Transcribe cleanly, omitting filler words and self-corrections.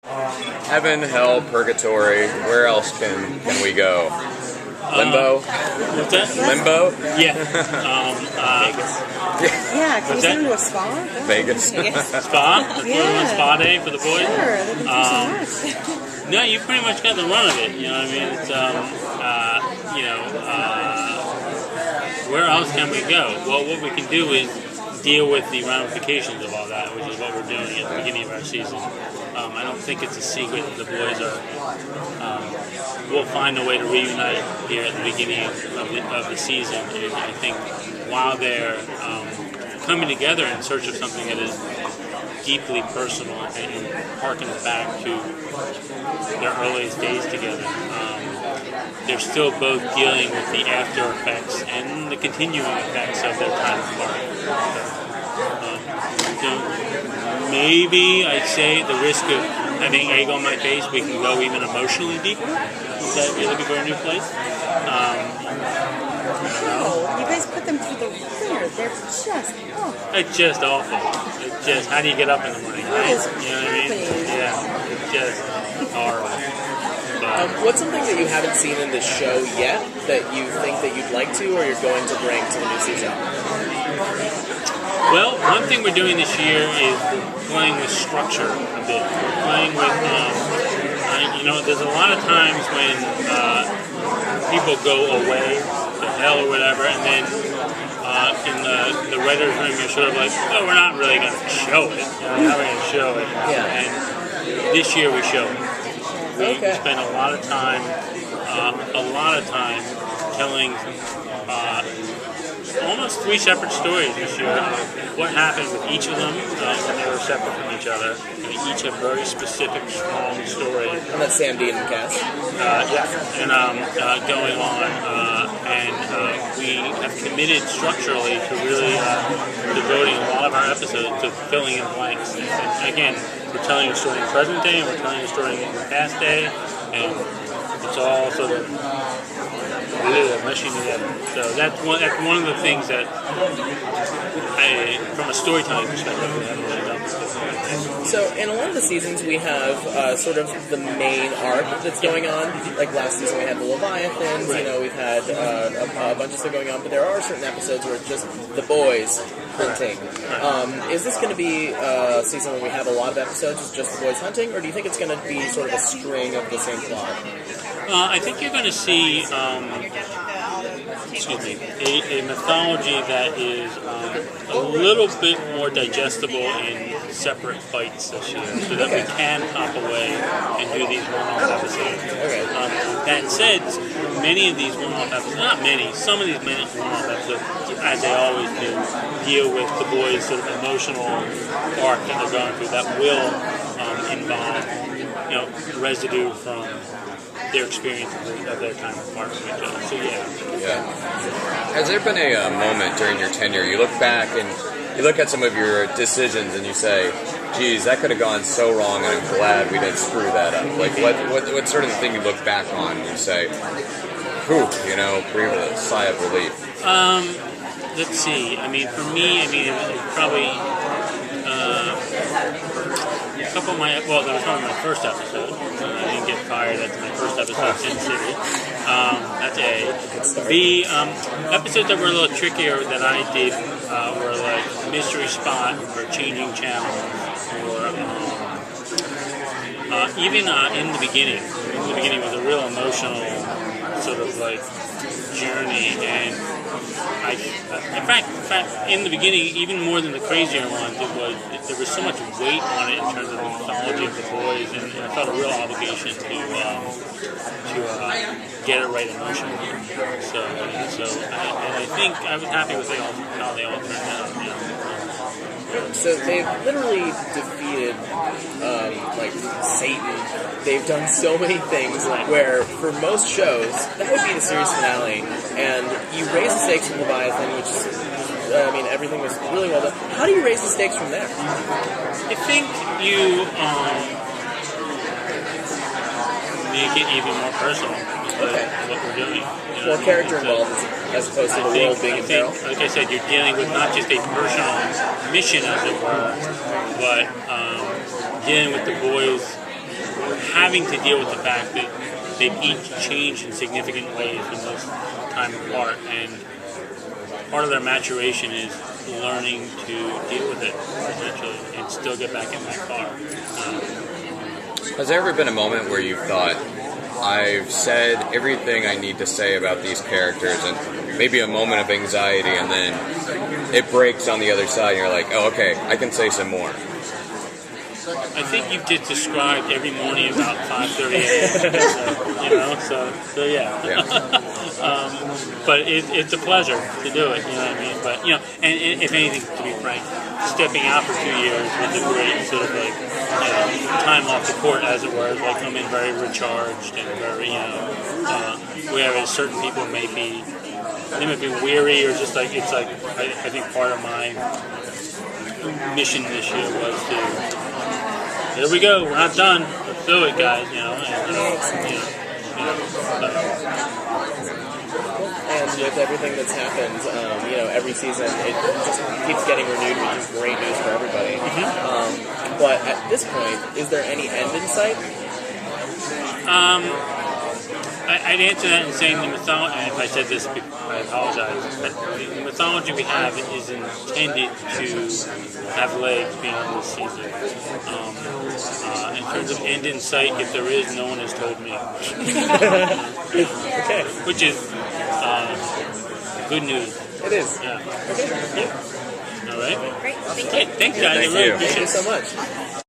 Heaven, hell, purgatory. Where else can we go? Limbo. What's that? Limbo. Yeah. Vegas. Yeah, can What's you send that? them to a spa? Vegas. Spa? Yeah. Spa day for the boys? Sure, they can do so much. No, you pretty much got the run of it. You know what I mean? It's, where else can we go? Well, what we can do is deal with the ramifications of all that, which is what we're doing at the beginning of our season. I don't think it's a secret that the boys will find a way to reunite here at the beginning of the season. And I think while they're coming together in search of something that is deeply personal and harkens back to their earliest days together, they're still both dealing with the after effects and the continuing effects of their time apart. So maybe I'd say at the risk of having egg on my face, we can go even emotionally deeper. Is that you're looking for a new place? You guys put them through the ringer. They're just, It's just awful. It's just, how do you get up in the morning, right? You know what I mean? Yeah, it's just horrible. What's something that you haven't seen in this show yet that you think that you'd like to or you're going to bring to the new season? Well, one thing we're doing this year is playing with structure a bit. We're playing with, there's a lot of times when people go away to hell or whatever, and then in the writer's room you're sort of like, oh, we're not really going to show it. We're not going to show it. Yeah. And this year we show it. We spend a lot of time telling almost 3 separate stories this year of what happened with each of them when they were separate from each other. They each have very specific, strong stories. And that's Sam Dean and Cass. Going on, and we have committed structurally to really devoting a lot of our episodes to filling in blanks. And again, we're telling a story in present day, and we're telling a story in the past day, and it's all sort of meshing together. So that's one of the things that, from a storytelling perspective, we haven't really done before. So in a lot of the seasons we have sort of the main arc that's going on. Like last season we had the Leviathans, Right. We've had a bunch of stuff going on, but there are certain episodes where it's just the boys hunting. Is this going to be a season where we have a lot of episodes, it's just the boys hunting, or do you think it's going to be sort of a string of the same plot? I think you're going to see a mythology that is a little bit more digestible in separate fights this year, so that we can pop away and do these one-off episodes. Okay. That said, many of these one-off episodes, not many, some of these one-off episodes, as they always do, deal with the boys' sort of emotional arc that they're going through that will involve, residue from their experience of their time apart from each other. So Yeah. Has there been a moment during your tenure, you look back and you look at some of your decisions and you say, geez, that could have gone so wrong and I'm glad we didn't screw that up? Like, what sort of thing you look back on and you say, whew, breathe a sigh of relief? Let's see. For me, it was probably a couple of there was one of my first episodes. I didn't get fired after my first episode in Sin City. That's A. B, episodes that were a little trickier that I did were like Mystery Spot or Changing Channels, or even in the beginning. In the beginning was a real emotional sort of like journey, and in fact, in the beginning, even more than the crazier ones, there was so much weight on it in terms of the mythology of the boys, and I felt a real obligation to get it right emotionally. So I think I was happy with how they all turned out. So they've literally defeated Satan. They've done so many things where, for most shows, that would be the series finale, and you raise the stakes from Leviathan, which is, everything was really well done. How do you raise the stakes from there? I think you make it even more personal. What we're doing. More character involved as opposed to the world being in peril. Like I said, you're dealing with not just a personal mission, as it were, but dealing with the boys' having to deal with the fact that they've each changed in significant ways in this time apart, and part of their maturation is learning to deal with it, essentially, and still get back in that car. Has there ever been a moment where you've thought, I've said everything I need to say about these characters, and maybe a moment of anxiety, and then it breaks on the other side, and you're like, oh, okay, I can say some more? I think you've just described every morning about 5:30 a.m. So yeah. But it's a pleasure to do it. You know what I mean? But and if anything, to be frank, stepping out for 2 years was a great sort of like time off the court, as it were. Like come in very recharged and very whereas certain people may be weary or just like it's like I think part of my mission this year was to. Here we go. We're not done. Let's do it, guys. And with everything that's happened, every season it just keeps getting renewed, which is great news for everybody. But at this point, is there any end in sight? I'd answer that in saying the mythology. If I said this, I apologize. But the mythology we have is intended to have legs beyond this season. In terms of end in sight, if there is, no one has told me. Okay. Which is good news. It is. Yeah. Okay. Yeah. All right. Great. Thank you. Great. Thanks, guys. I really appreciate it. Thank you so much.